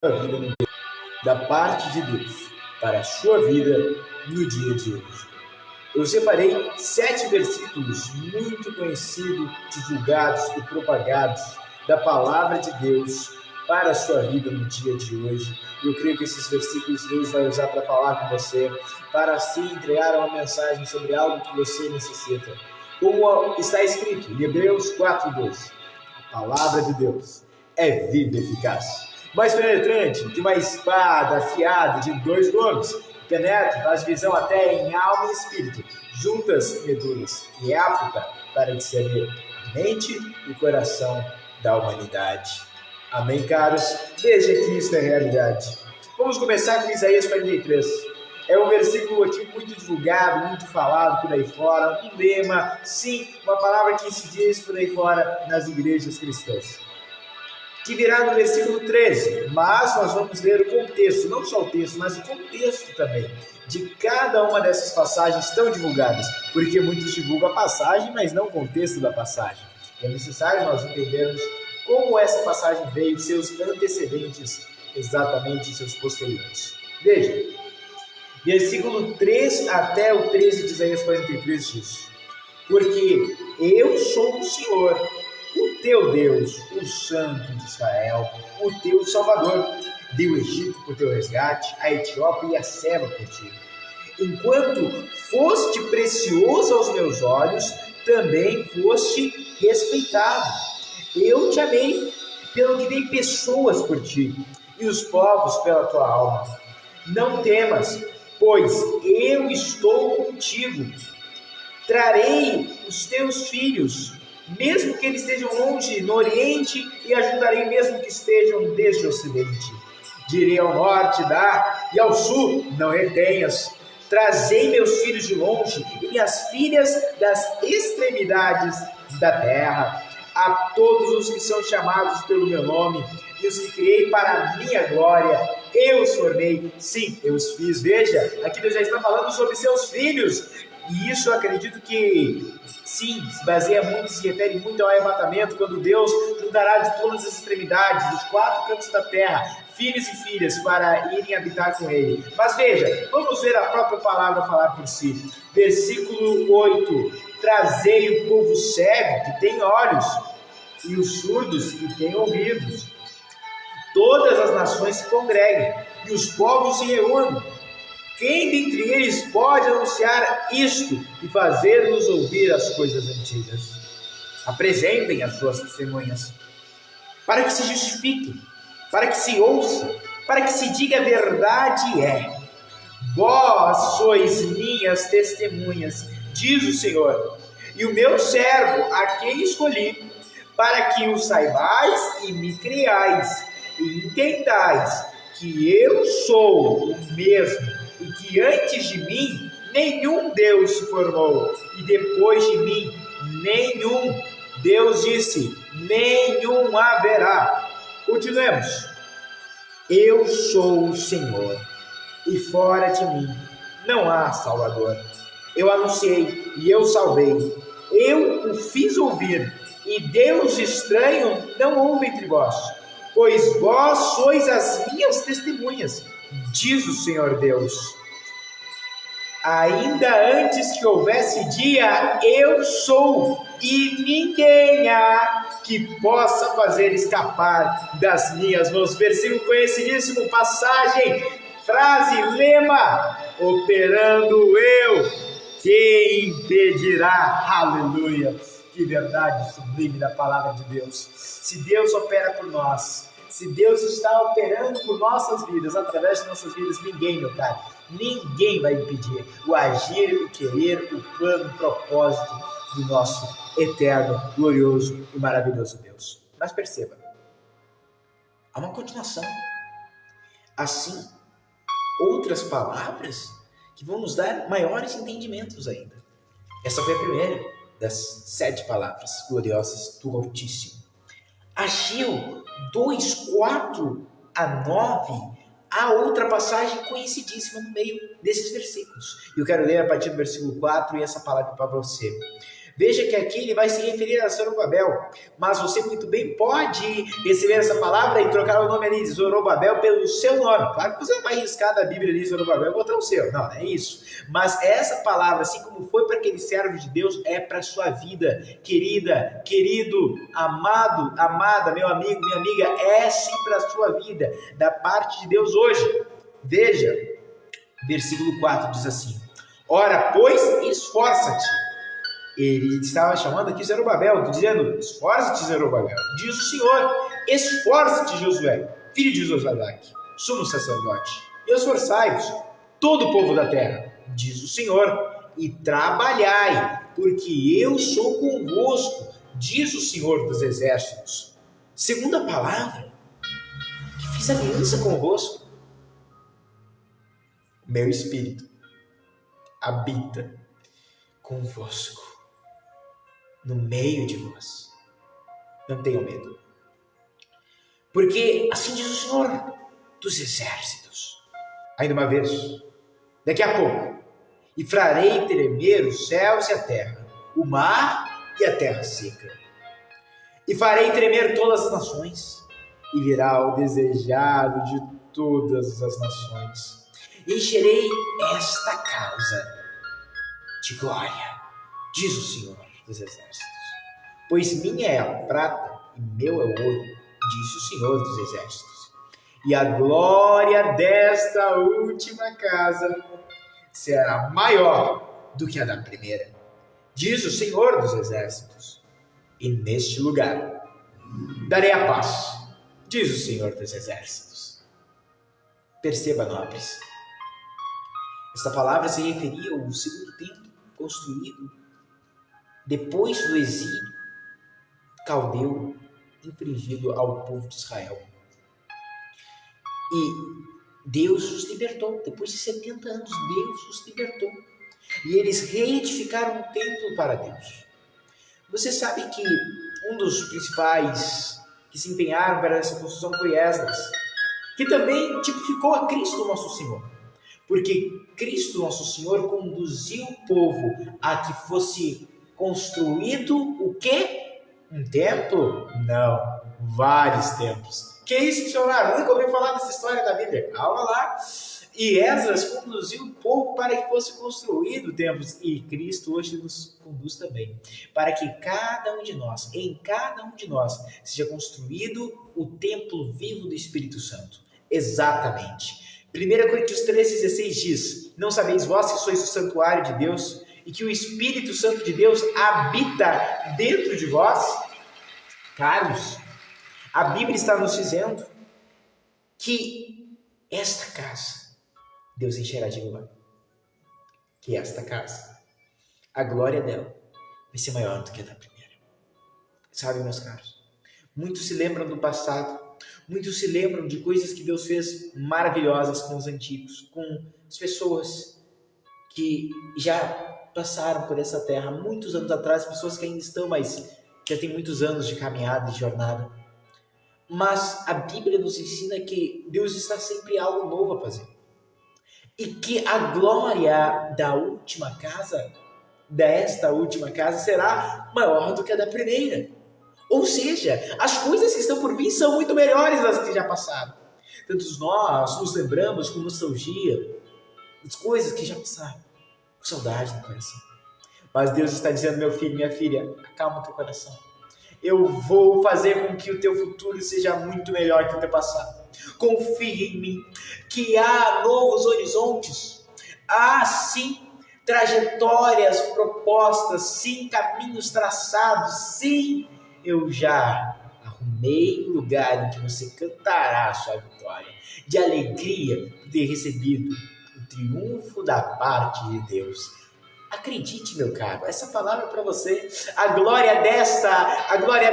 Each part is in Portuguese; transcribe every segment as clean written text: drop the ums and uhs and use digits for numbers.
vida da parte de Deus para a sua vida no dia de hoje. Eu separei 7 versículos muito conhecidos, divulgados e propagados da palavra de Deus para a sua vida no dia de hoje. Eu creio que esses versículos Deus vai usar para falar com você, para assim entregar uma mensagem sobre algo que você necessita. Como está escrito em Hebreus 4:2, a palavra de Deus é viva e eficaz, mais penetrante que uma espada afiada de 2 gumes, penetra, faz visão até em alma e espírito, juntas e medulas, e é apta para discernir a mente e o coração da humanidade. Amém, caros? Veja que isso é realidade. Vamos começar com Isaías 43. É um versículo aqui muito divulgado, muito falado por aí fora, um lema, sim, uma palavra que se diz por aí fora nas igrejas cristãs, que virá no versículo 13, mas nós vamos ler o contexto, não só o texto, mas o contexto também, de cada uma dessas passagens tão divulgadas, porque muitos divulgam a passagem, mas não o contexto da passagem. É necessário nós entendermos como essa passagem veio, seus antecedentes, exatamente seus posteriores. Veja, versículo 3 até o 13 de Isaías 43 diz: porque eu sou o Senhor, o teu Deus, o Santo de Israel, o teu Salvador. Dei o Egito por teu resgate, a Etiópia e a Seba por ti. Enquanto foste precioso aos meus olhos, também foste respeitado. Eu te amei, pelo que dei pessoas por ti, e os povos pela tua alma. Não temas, pois eu estou contigo. Trarei os teus filhos, mesmo que eles estejam longe no Oriente, e ajudarei mesmo que estejam desde o Ocidente. Direi ao norte, dá, e ao sul, não retenhas. Trazei meus filhos de longe, e minhas filhas das extremidades da terra. A todos os que são chamados pelo meu nome, e os que criei para a minha glória, eu os formei, sim, eu os fiz. Veja, aqui Deus já está falando sobre seus filhos, e isso eu acredito que, sim, se baseia muito, se refere muito ao arrebatamento, quando Deus juntará de todas as extremidades, dos 4 cantos da terra, filhos e filhas, para irem habitar com Ele. Mas veja, vamos ver a própria palavra falar por si. Versículo 8: trazei o povo cego, que tem olhos, e os surdos, que têm ouvidos. Todas as nações se congreguem, e os povos se reúnem. Quem dentre eles pode anunciar isto e fazer-nos ouvir as coisas antigas? Apresentem as suas testemunhas, para que se justifiquem, para que se ouça, para que se diga a verdade é. Vós sois minhas testemunhas, diz o Senhor, e o meu servo, a quem escolhi, para que o saibais e me criais, e entendais que eu sou o mesmo, e que antes de mim nenhum Deus se formou, e depois de mim nenhum. Deus disse, nenhum haverá. Continuemos. Eu sou o Senhor, e fora de mim não há Salvador. Eu anunciei e eu salvei. Eu o fiz ouvir, e Deus estranho não houve entre vós, pois vós sois as minhas testemunhas, diz o Senhor Deus. Ainda antes que houvesse dia, eu sou, e ninguém há que possa fazer escapar das minhas mãos. Versículo conhecidíssimo, passagem, frase, lema: operando eu, quem impedirá? Aleluia! Que verdade sublime da palavra de Deus. Se Deus opera por nós, se Deus está operando por nossas vidas, através de nossas vidas, ninguém, meu caro, ninguém vai impedir o agir, o querer, o plano, o propósito do nosso eterno, glorioso e maravilhoso Deus. Mas perceba, há uma continuação. Assim, outras palavras que vão nos dar maiores entendimentos ainda. Essa foi a primeira das 7 palavras gloriosas do Altíssimo. Ageu 2:4 a 9, há outra passagem conhecidíssima no meio desses versículos. Eu quero ler a partir do versículo 4 e essa palavra para você. Veja que aqui ele vai se referir a Zorobabel, mas você muito bem pode receber essa palavra e trocar o nome ali de Zorobabel pelo seu nome. Claro que você não vai riscar da Bíblia ali Zorobabel e botar o seu, não é isso. Mas essa palavra, assim como foi para aquele servo de Deus, é para a sua vida, querida, querido, amado, amada, meu amigo, minha amiga, é sim para a sua vida, da parte de Deus hoje. Veja, versículo 4 diz assim: ora, pois, esforça-te. Ele estava chamando aqui Zorobabel, dizendo: esforça-te, Zorobabel. Diz o Senhor: esforça-te, Josué, filho de Josadaque, sumo sacerdote, e esforçai-vos, todo o povo da terra, diz o Senhor, e trabalhai, porque eu sou convosco, diz o Senhor dos exércitos. Segunda palavra, que fiz aliança convosco. Meu espírito habita convosco, no meio de vós. Não tenham medo, porque assim diz o Senhor dos exércitos. Ainda uma vez, daqui a pouco, e farei tremer os céus e a terra, o mar e a terra seca. E farei tremer todas as nações, e virá o desejado de todas as nações. E encherei esta casa de glória, diz o Senhor dos exércitos. Pois minha é a prata e meu é o ouro, diz o Senhor dos exércitos. E a glória desta última casa será maior do que a da primeira, diz o Senhor dos exércitos. E neste lugar darei a paz, diz o Senhor dos exércitos. Perceba, nobres, esta palavra se referia ao segundo templo construído depois do exílio caldeu infligido ao povo de Israel. E Deus os libertou. Depois de 70 anos, Deus os libertou. E eles reedificaram um templo para Deus. Você sabe que um dos principais que se empenharam para essa construção foi Esdras, que também tipificou a Cristo nosso Senhor. Porque Cristo nosso Senhor conduziu o povo a que fosse construído o quê? Um templo? Não, vários templos. Que isso, missionário? Nunca ouvi falar dessa história da Bíblia. Calma lá. E Esdras conduziu o povo para que fosse construído templos. E Cristo hoje nos conduz também. Para que cada um de nós, em cada um de nós, seja construído o templo vivo do Espírito Santo. Exatamente. 1 Coríntios 13,16 diz: não sabeis vós que sois o santuário de Deus e que o Espírito Santo de Deus habita dentro de vós? Caros, a Bíblia está nos dizendo que esta casa, Deus encherá de glória. Que esta casa, a glória dela, vai ser maior do que a da primeira. Sabe, meus caros, muitos se lembram do passado, muitos se lembram de coisas que Deus fez maravilhosas com os antigos, com as pessoas que já passaram por essa terra muitos anos atrás, pessoas que ainda estão, mas já tem muitos anos de caminhada e de jornada. Mas a Bíblia nos ensina que Deus está sempre algo novo a fazer. E que a glória da última casa, desta última casa, será maior do que a da primeira. Ou seja, as coisas que estão por vir são muito melhores das que já passaram. Tantos nós nos lembramos com nostalgia das coisas que já passaram, com saudade no coração. Mas Deus está dizendo: meu filho, minha filha, acalma teu coração. Eu vou fazer com que o teu futuro seja muito melhor que o teu passado. Confie em mim, que há novos horizontes, há sim trajetórias propostas, sim caminhos traçados, sim, eu já arrumei um lugar em que você cantará a sua vitória, de alegria por ter recebido o triunfo da parte de Deus. Acredite, meu caro, essa palavra é para você. A glória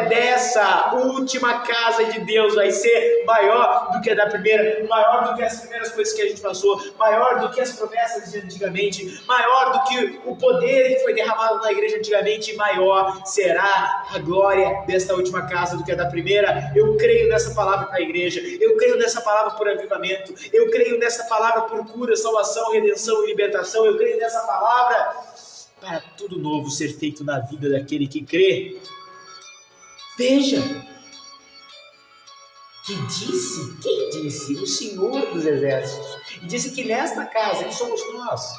dessa última casa de Deus vai ser maior do que a da primeira, maior do que as primeiras coisas que a gente passou, maior do que as promessas de antigamente, maior do que o poder que foi derramado na igreja antigamente, maior será a glória desta última casa do que a da primeira. Eu creio nessa palavra para a igreja, eu creio nessa palavra por avivamento, eu creio nessa palavra por cura, salvação, redenção e libertação, eu creio nessa palavra para tudo novo ser feito na vida daquele que crê. Veja, quem disse? O Senhor dos Exércitos. E disse que nesta casa que somos nós.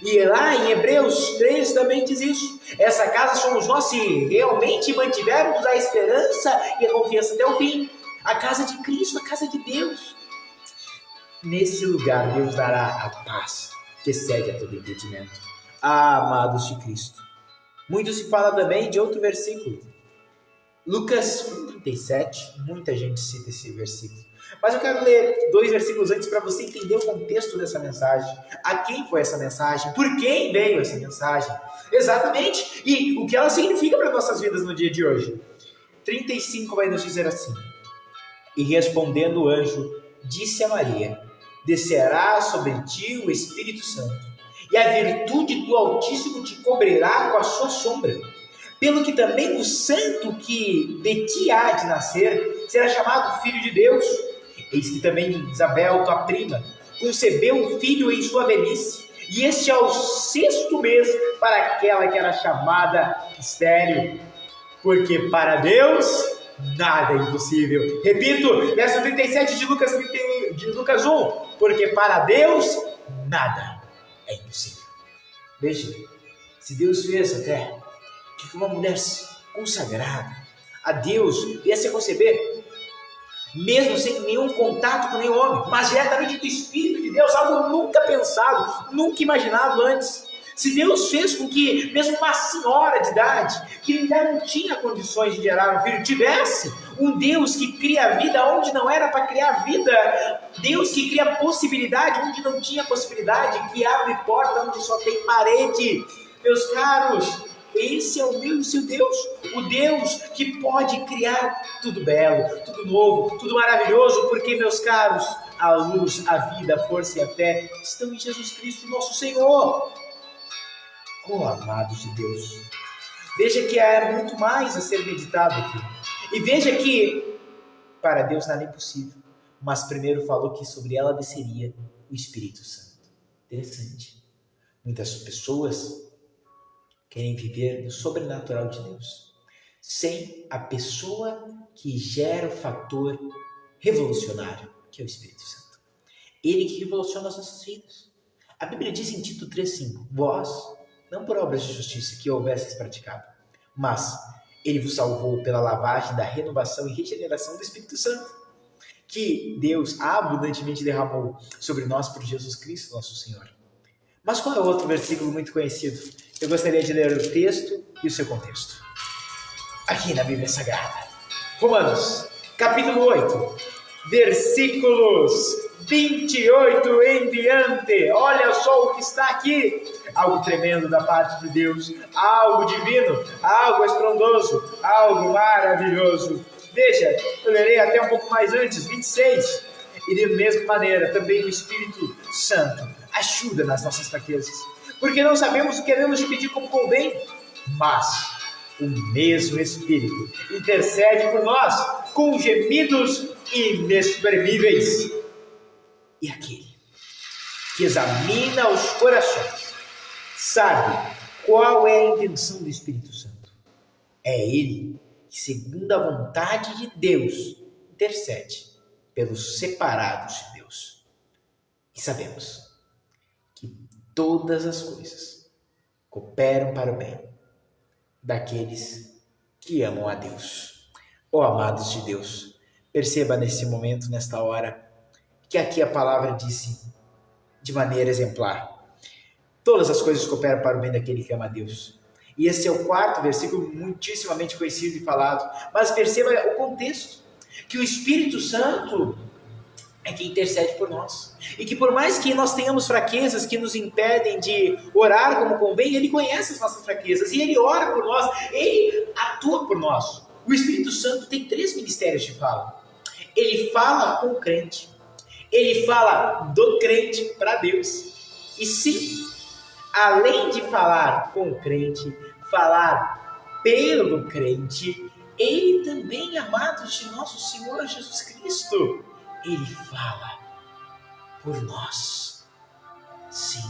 E lá em Hebreus 3 também diz isso. Essa casa somos nós se realmente mantivermos a esperança e a confiança até o fim. A casa de Cristo, a casa de Deus. Nesse lugar Deus dará a paz que excede a todo entendimento. Amados de Cristo. Muito se fala também de outro versículo. Lucas 1,37, muita gente cita esse versículo. Mas eu quero ler 2 versículos antes para você entender o contexto dessa mensagem. A quem foi essa mensagem? Por quem veio essa mensagem? Exatamente. E o que ela significa para nossas vidas no dia de hoje. 35 vai nos dizer assim. E respondendo o anjo, disse a Maria: descerá sobre ti o Espírito Santo, e a virtude do Altíssimo te cobrirá com a sua sombra. Pelo que também o santo que de ti há de nascer será chamado Filho de Deus. Eis que também Isabel, tua prima, concebeu um filho em sua velhice, e este é o 6º mês para aquela que era chamada estéril. Porque para Deus nada é impossível. Repito, verso 37 de Lucas 1. Porque para Deus nada é impossível. Veja, se Deus fez até que uma mulher consagrada a Deus viesse a conceber, mesmo sem nenhum contato com nenhum homem, mas diretamente do Espírito de Deus, algo nunca pensado, nunca imaginado antes. Se Deus fez com que mesmo uma senhora de idade, que ainda não tinha condições de gerar um filho, tivesse um Deus que cria vida onde não era para criar vida, Deus que cria possibilidade onde não tinha possibilidade, que abre porta onde só tem parede. Meus caros, esse é o meu e o seu Deus, o Deus que pode criar tudo belo, tudo novo, tudo maravilhoso, porque, meus caros, a luz, a vida, a força e a fé estão em Jesus Cristo, nosso Senhor. Oh, amados de Deus, veja que há muito mais a ser meditado aqui. E veja que para Deus nada é impossível, mas primeiro falou que sobre ela desceria o Espírito Santo. Interessante. Muitas pessoas querem viver no sobrenatural de Deus, sem a pessoa que gera o fator revolucionário, que é o Espírito Santo. Ele que revoluciona as nossas vidas. A Bíblia diz em Tito 3,5: vós, não por obras de justiça que houvesseis praticado, mas ele vos salvou pela lavagem da renovação e regeneração do Espírito Santo, que Deus abundantemente derramou sobre nós por Jesus Cristo, nosso Senhor. Mas qual é o outro versículo muito conhecido? Eu gostaria de ler o texto e o seu contexto. Aqui na Bíblia Sagrada. Romanos, capítulo 8, versículos 28 em diante. Olha só o que está aqui. Algo tremendo da parte de Deus. Algo divino, algo estrondoso, algo maravilhoso. Veja, eu lerei até um pouco mais antes, 26. E da mesma maneira, também o Espírito Santo ajuda nas nossas fraquezas, porque não sabemos o que devemos pedir como convém, mas o mesmo Espírito intercede por nós com gemidos inexprimíveis. E aquele que examina os corações sabe qual é a intenção do Espírito Santo. É Ele que, segundo a vontade de Deus, intercede pelos separados de Deus. E sabemos que todas as coisas cooperam para o bem daqueles que amam a Deus. Oh, amados de Deus, perceba nesse momento, nesta hora, que aqui a palavra disse de maneira exemplar: todas as coisas cooperam para o bem daquele que ama a Deus. E esse é o 4º versículo, muitíssimamente conhecido e falado. Mas perceba o contexto, que o Espírito Santo é quem intercede por nós. E que por mais que nós tenhamos fraquezas que nos impedem de orar como convém, Ele conhece as nossas fraquezas e Ele ora por nós, Ele atua por nós. O Espírito Santo tem 3 ministérios de fala. Ele fala com o crente, Ele fala do crente para Deus. E sim, além de falar com o crente, falar pelo crente, Ele também, amados de nosso Senhor Jesus Cristo, Ele fala por nós. Sim,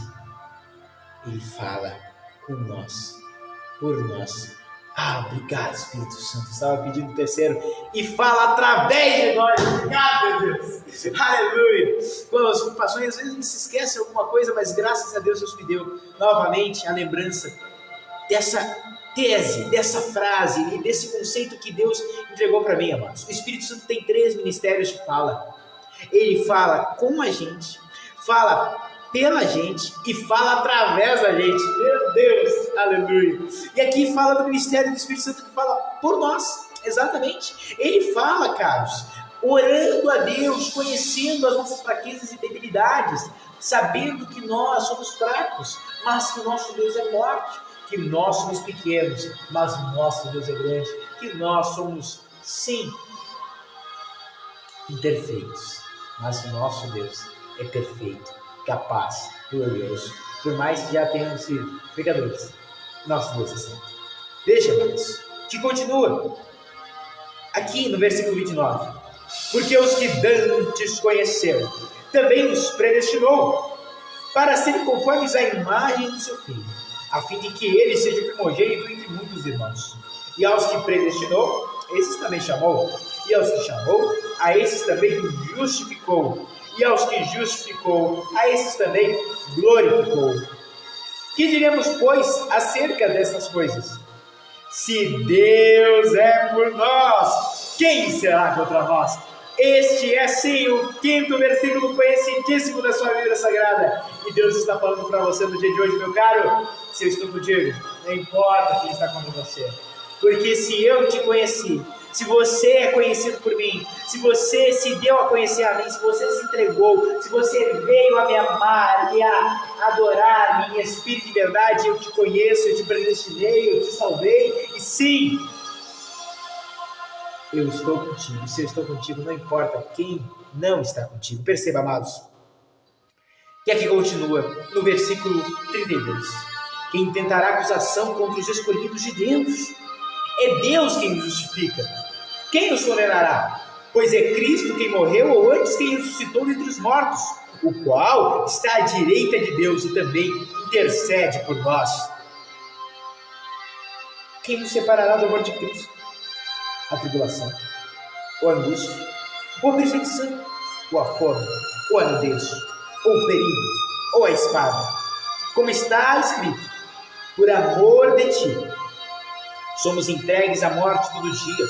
Ele fala com nós, por nós. Obrigado, Espírito Santo. Estava pedindo o terceiro. E fala através de nós. Obrigado, meu Deus. Aleluia. Quando as ocupações, às vezes a gente se esquece de alguma coisa, mas graças a Deus, Deus me deu novamente a lembrança dessa tese, dessa frase e desse conceito que Deus entregou para mim, amados. O Espírito Santo tem 3 ministérios de fala. Ele fala com a gente, fala pela gente e fala através da gente. Meu Deus, aleluia. E aqui fala do ministério do Espírito Santo que fala por nós, exatamente. Ele fala, caros, orando a Deus, conhecendo as nossas fraquezas e debilidades, sabendo que nós somos fracos, mas que o nosso Deus é forte, que nós somos pequenos, mas o nosso Deus é grande, que nós somos, sim, imperfeitos, mas o nosso Deus é perfeito, capaz, glorioso, por mais que já tenhamos sido pecadores. Nosso Deus é santo. Veja, irmãos, que continua aqui no versículo 29. Porque os que dantes conheceu, também os predestinou, para serem conformes à imagem do seu Filho, a fim de que ele seja o primogênito entre muitos irmãos. E aos que predestinou, esses também chamou. E aos que chamou, a esses também justificou. E aos que justificou, a esses também glorificou. Que diremos, pois, acerca dessas coisas? Se Deus é por nós, quem será contra nós? Este é sim o 5º versículo conhecidíssimo da sua Bíblia Sagrada. E Deus está falando para você no dia de hoje, meu caro. Se eu estou contigo, não importa quem está contra você. Porque se eu te conheci, se você é conhecido por mim, se você se deu a conhecer a mim, se você se entregou, se você veio a me amar e a adorar-me em espírito e verdade, eu te conheço, eu te predestinei, eu te salvei. E sim, eu estou contigo. Se eu estou contigo, não importa quem não está contigo. Perceba, amados, que aqui continua no versículo 32. Quem tentará acusação contra os escolhidos de Deus? É Deus quem nos justifica. Quem nos condenará? Pois é Cristo quem morreu, ou antes quem ressuscitou dentre os mortos, o qual está à direita de Deus e também intercede por nós. Quem nos separará do amor de Cristo? A tribulação, ou a angústia, ou a perseguição, ou a fome, ou a nudez, ou o perigo, ou a espada. Como está escrito, por amor de ti, somos entregues à morte todo dia,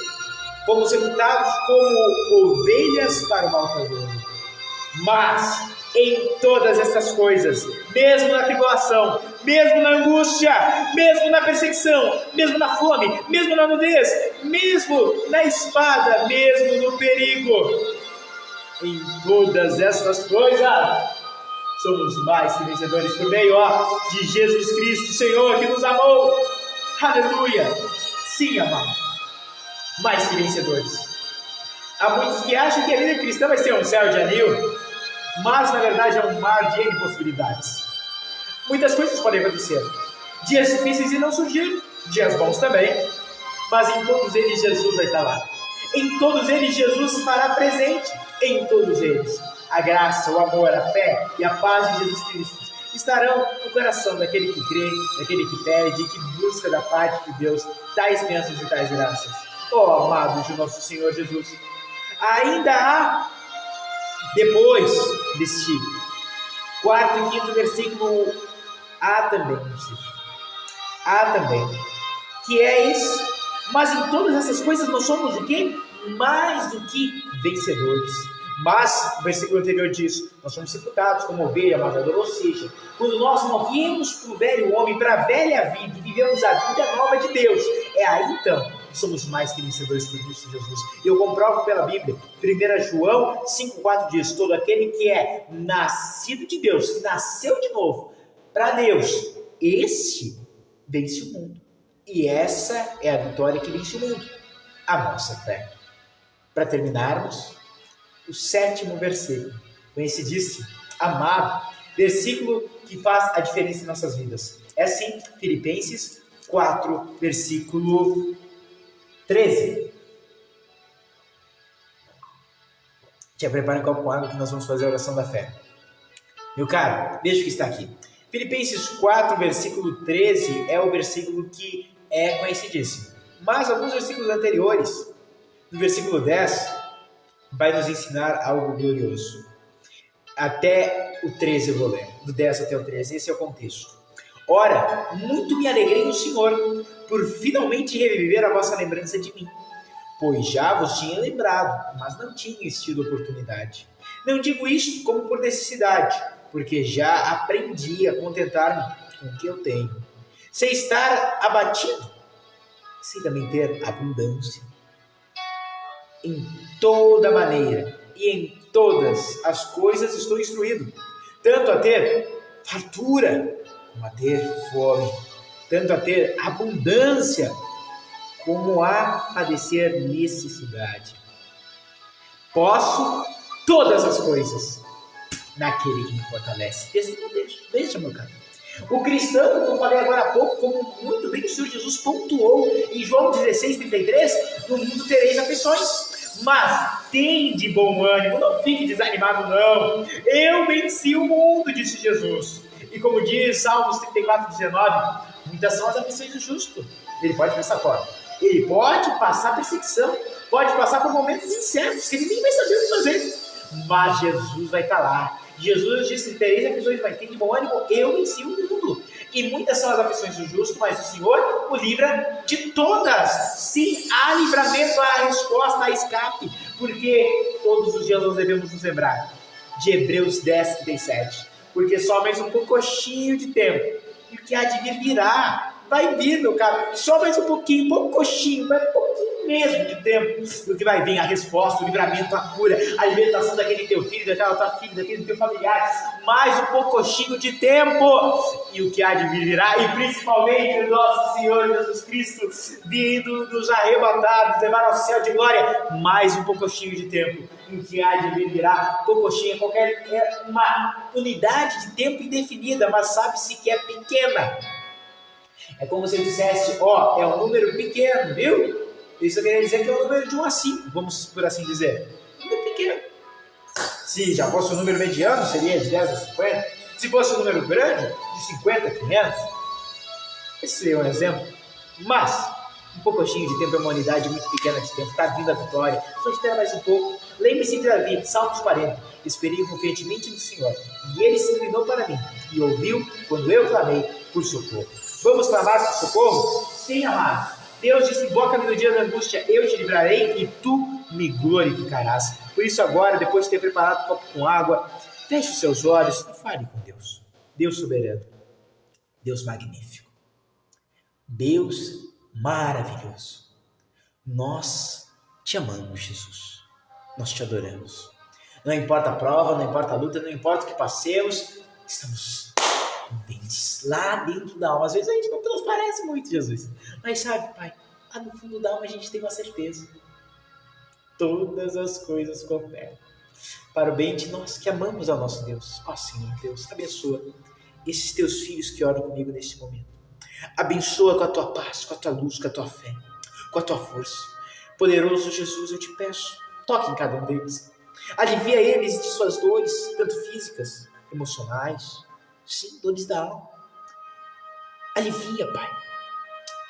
fomos reputados como ovelhas para o matadouro. Mas em todas essas coisas, mesmo na tribulação, mesmo na angústia, mesmo na perseguição, mesmo na fome, mesmo na nudez, mesmo na espada, mesmo no perigo, em todas essas coisas, somos mais que vencedores por meio de Jesus Cristo, Senhor, que nos amou. Aleluia! Sim, amados, mais que vencedores. Há muitos que acham que a vida cristã vai ser um céu de anil, mas na verdade é um mar de N possibilidades. Muitas coisas podem acontecer. Dias difíceis irão surgir, dias bons também, mas em todos eles Jesus vai estar lá. Em todos eles Jesus se fará presente. Em todos eles a graça, o amor, a fé e a paz de Jesus Cristo estarão no coração daquele que crê, daquele que pede, que busca da parte de Deus tais bênçãos e tais graças. Amados de nosso Senhor Jesus, ainda há, depois deste 4º e 5º versículo, há também, que é isso. Mas em todas essas coisas nós somos o quê? Mais do que vencedores. Mas, o versículo anterior diz, nós somos sepultados como ovelha, matador, ou seja, quando nós morremos para o velho homem, para a velha vida, e vivemos a vida nova de Deus, é aí então que somos mais que vencedores por Cristo Jesus. E eu comprovo pela Bíblia, 1 João 5,4 diz, todo aquele que é nascido de Deus, que nasceu de novo, para Deus, esse vence o mundo. E essa é a vitória que vence o mundo, a nossa fé. Para terminarmos, o 7º versículo, conhecidíssimo, amado, versículo que faz a diferença em nossas vidas. É assim, Filipenses 4, versículo 13. Já prepare um copo com água que nós vamos fazer a oração da fé. Meu caro, veja o que está aqui. Filipenses 4, versículo 13, é o versículo que é conhecidíssimo. Mas alguns versículos anteriores, no versículo 10, vai nos ensinar algo glorioso. Até o 13 eu vou ler, do 10 até o 13, esse é o contexto. Ora, muito me alegrei no Senhor, por finalmente reviver a vossa lembrança de mim, pois já vos tinha lembrado, mas não tinhais tido oportunidade. Não digo isto como por necessidade, porque já aprendi a contentar-me com o que eu tenho. Sem estar abatido, sem também ter abundância. Em toda maneira e em todas as coisas estou instruído, tanto a ter fartura como a ter fome, tanto a ter abundância como a padecer necessidade. Posso todas as coisas naquele que me fortalece. Deixa, meu caro. O cristão, como eu falei agora há pouco, como muito bem o Senhor Jesus pontuou em João 16:33, no mundo tereis aflições, mas tem de bom ânimo, não fique desanimado não, eu venci o mundo, disse Jesus. E como diz Salmos 34:19, muitas são as aflições do justo. Ele pode pensar fora, ele pode passar perseguição, pode passar por momentos incertos, que ele nem vai saber o que fazer, mas Jesus vai estar lá. Jesus disse: tereis aflições, mas tem de bom ânimo, eu venci o mundo. E muitas são as aflições do justo, mas o Senhor o livra de todas. Sim, há livramento, há resposta, há escape, porque todos os dias nós devemos nos lembrar de Hebreus 10:37, porque só mais um pouquinho de tempo, e o que há de vir virá. Vai vir, meu caro, só mais um pouquinho, pouquinho, mas pouquinho mesmo de tempo, do que vai vir a resposta, o livramento, a cura, a libertação daquele teu filho, daquela tua filha, daquele teu familiar, mais um pouquinho de tempo, e o que há de vir virá, e principalmente o nosso Senhor Jesus Cristo, vindo nos arrebatar, nos levar ao céu de glória, mais um pouquinho de tempo, e o que há de vir virá, pouquinho, é uma unidade de tempo indefinida, mas sabe-se que é pequena. É como se eu dissesse, é um número pequeno, viu? Isso quer dizer que é um número de 1 a 5, vamos por assim dizer. Um número pequeno. Se já fosse um número mediano, seria de 10 a 50. Se fosse um número grande, de 50 a 500. Esse seria um exemplo. Mas, um pouquinho de tempo é uma unidade muito pequena de tempo. Está vindo a vitória. Só espera mais um pouco. Lembre-se de Davi, Salmos 40. Esperei confiantemente no Senhor, e Ele se inclinou para mim, e ouviu quando eu clamei por socorro. Vamos clamar por socorro? Sim, amado. Deus disse: invoca-me no dia da angústia, eu te livrarei e tu me glorificarás. Por isso agora, depois de ter preparado o copo com água, feche os seus olhos e fale com Deus. Deus soberano, Deus magnífico, Deus maravilhoso. Nós te amamos, Jesus. Nós te adoramos. Não importa a prova, não importa a luta, não importa o que passemos, estamos contentes lá dentro da alma. Às vezes a gente não transparece muito, Jesus, mas sabe, Pai, lá no fundo da alma a gente tem uma certeza: todas as coisas cooperam para o bem de nós que amamos ao nosso Deus. Senhor Deus, abençoa esses teus filhos que oram comigo neste momento. Abençoa com a tua paz, com a tua luz, com a tua fé, com a tua força. Poderoso Jesus, eu te peço, toque em cada um deles. Alivia eles de suas dores, tanto físicas, emocionais, sim, dores da alma. Alivia, Pai.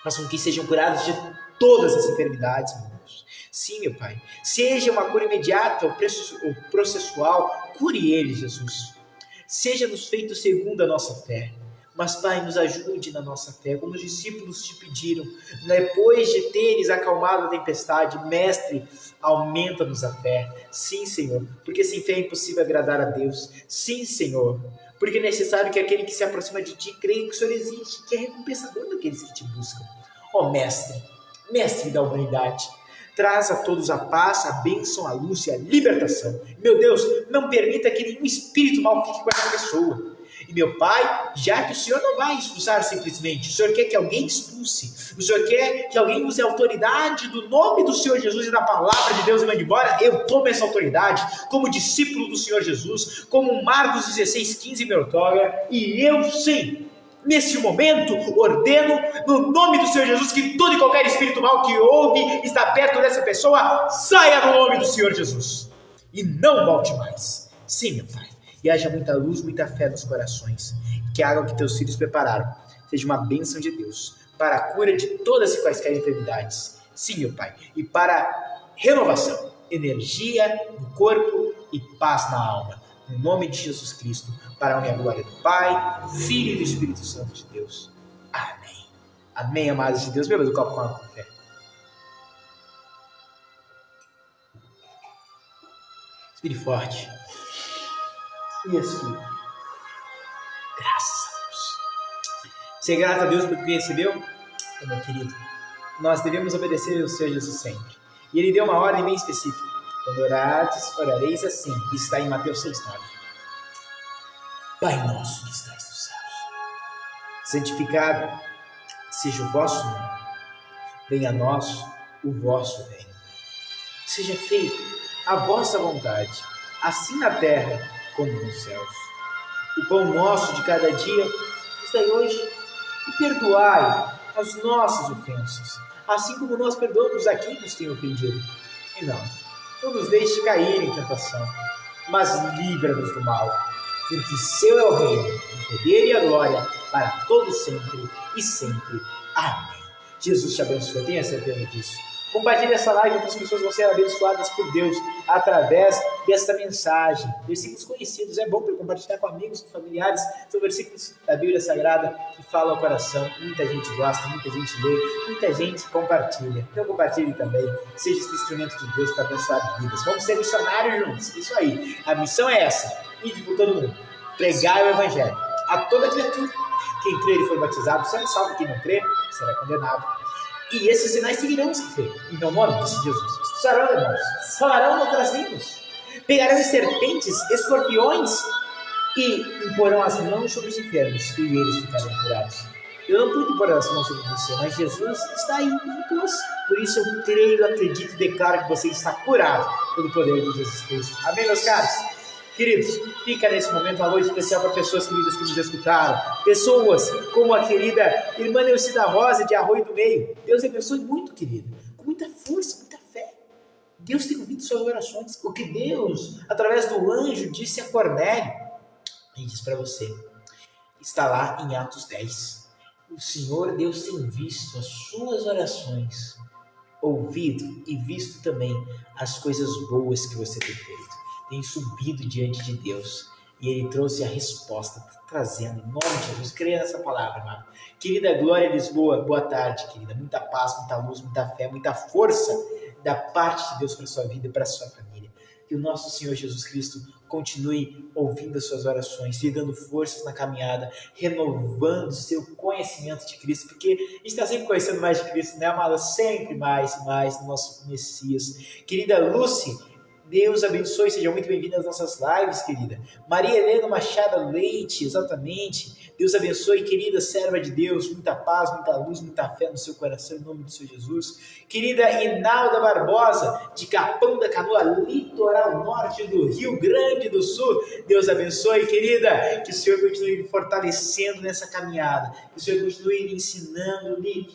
Faça com que sejam curados de todas as enfermidades, meu Deus. Sim, meu Pai. Seja uma cura imediata ou processual, cure eles, Jesus. Seja-nos feito segundo a nossa fé. Mas, Pai, nos ajude na nossa fé, como os discípulos te pediram. Depois de teres acalmado a tempestade, Mestre, aumenta-nos a fé. Sim, Senhor, porque sem fé é impossível agradar a Deus. Sim, Senhor, porque é necessário que aquele que se aproxima de Ti creia que o Senhor existe, que é recompensador daqueles que Te buscam. Mestre, Mestre da humanidade, traz a todos a paz, a bênção, a luz e a libertação. Meu Deus, não permita que nenhum espírito mal fique com essa pessoa. E meu Pai, já que o Senhor não vai expulsar simplesmente, o Senhor quer que alguém expulse, o Senhor quer que alguém use a autoridade do nome do Senhor Jesus e da palavra de Deus e mande embora, eu tomo essa autoridade como discípulo do Senhor Jesus, como Marcos 16:15 me outorga, e eu sim, nesse momento, ordeno no nome do Senhor Jesus que todo e qualquer espírito mal que ouve, está perto dessa pessoa, saia no nome do Senhor Jesus e não volte mais. Sim, meu Pai. E haja muita luz, muita fé nos corações. que a água que teus filhos prepararam seja uma bênção de Deus para a cura de todas e quaisquer enfermidades. Sim, meu Pai, e para renovação, energia no corpo e paz na alma. No nome de Jesus Cristo, para a honra e a glória do Pai, do Filho e do Espírito Santo de Deus. Amém. Amém, amados de Deus. Beba do copo com água com fé. Respire forte. E expire. Graças a Deus. Ser grato a Deus pelo que recebeu, meu querido, nós devemos obedecer ao Senhor Jesus sempre. E Ele deu uma ordem bem específica. Quando orares, orareis assim. Está em Mateus 6,9. Pai nosso que estás nos céus, santificado seja o vosso nome. Venha a nós o vosso reino. Seja feita a vossa vontade, assim na terra como nos céus. O pão nosso de cada dia nos dai hoje, e perdoai as nossas ofensas, assim como nós perdoamos a quem nos tem ofendido. E não nos deixe cair em tentação, mas livra-nos do mal, porque seu é o reino, o poder e a glória para todos sempre e sempre. Amém. Jesus te abençoe, tenha certeza disso. Compartilhe essa live, outras pessoas vão ser abençoadas por Deus através desta mensagem. Versículos conhecidos, é bom para compartilhar com amigos, com familiares. São versículos da Bíblia Sagrada que falam ao coração. Muita gente gosta, muita gente lê, muita gente compartilha. Então compartilhe também, seja esse instrumento de Deus para abençoar vidas. Vamos ser missionários juntos, isso aí. A missão é essa, ir por todo mundo, pregar o Evangelho a toda criatura. Quem crer e for batizado será salvo, quem não crer será condenado. E esses sinais seguirão os que creem. Em meu nome, disse Jesus, expulsarão demônios, falarão outras línguas, pegarão serpentes, escorpiões e imporão as mãos sobre os enfermos e eles ficarão curados. Eu não pude pôr as mãos sobre você, mas Jesus está aí em nós. Por isso eu creio, acredito e declaro que você está curado pelo poder de Jesus Cristo. Amém, meus caros? Queridos, fica nesse momento um alô especial para pessoas queridas que nos escutaram. Pessoas como a querida irmã Neucida Rosa de Arroio do Meio. Deus abençoe muito, querida. Com muita força, muita fé. Deus tem ouvido suas orações. O que Deus, através do anjo, disse a Cornélio, e diz para você, está lá em Atos 10. O Senhor Deus tem visto as suas orações, ouvido e visto também as coisas boas que você tem feito. Tem subido diante de Deus e Ele trouxe a resposta, trazendo em nome de Jesus. Creia nessa palavra, amado. Querida Glória Lisboa, boa tarde, querida. Muita paz, muita luz, muita fé, muita força da parte de Deus para a sua vida e para a sua família. Que o nosso Senhor Jesus Cristo continue ouvindo as suas orações, lhe dando forças na caminhada, renovando o seu conhecimento de Cristo, porque a gente está sempre conhecendo mais de Cristo, né, amada? Sempre mais do nosso Messias. Querida Lúcia, Deus abençoe, seja muito bem-vinda às nossas lives, querida. Maria Helena Machado Leite, exatamente. Deus abençoe, querida serva de Deus, muita paz, muita luz, muita fé no seu coração, em nome do Senhor Jesus. Querida Inalda Barbosa, de Capão da Canoa, litoral norte do Rio Grande do Sul. Deus abençoe, querida. Que o Senhor continue me fortalecendo nessa caminhada. Que o Senhor continue me ensinando, me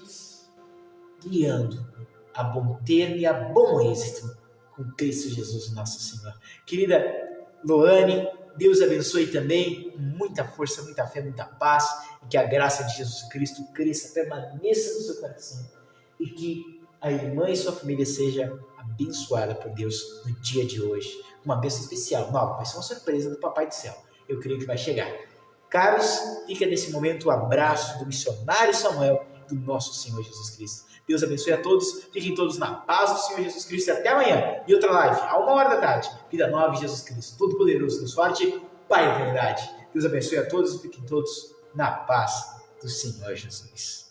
guiando a bom termo e a bom êxito com Cristo Jesus, nosso Senhor. Querida Loane, Deus abençoe também, com muita força, muita fé, muita paz, e que a graça de Jesus Cristo cresça, permaneça no seu coração, e que a irmã e sua família seja abençoada por Deus no dia de hoje. Uma bênção especial. Não, vai ser uma surpresa do Papai do Céu. Eu creio que vai chegar. Caros, fica nesse momento o abraço do missionário Samuel, do nosso Senhor Jesus Cristo. Deus abençoe a todos, fiquem todos na paz do Senhor Jesus Cristo e até amanhã. E outra live, à 13h, Vida Nova em Jesus Cristo, Todo-Poderoso, Deus Forte, Pai da Eternidade. Deus abençoe a todos e fiquem todos na paz do Senhor Jesus.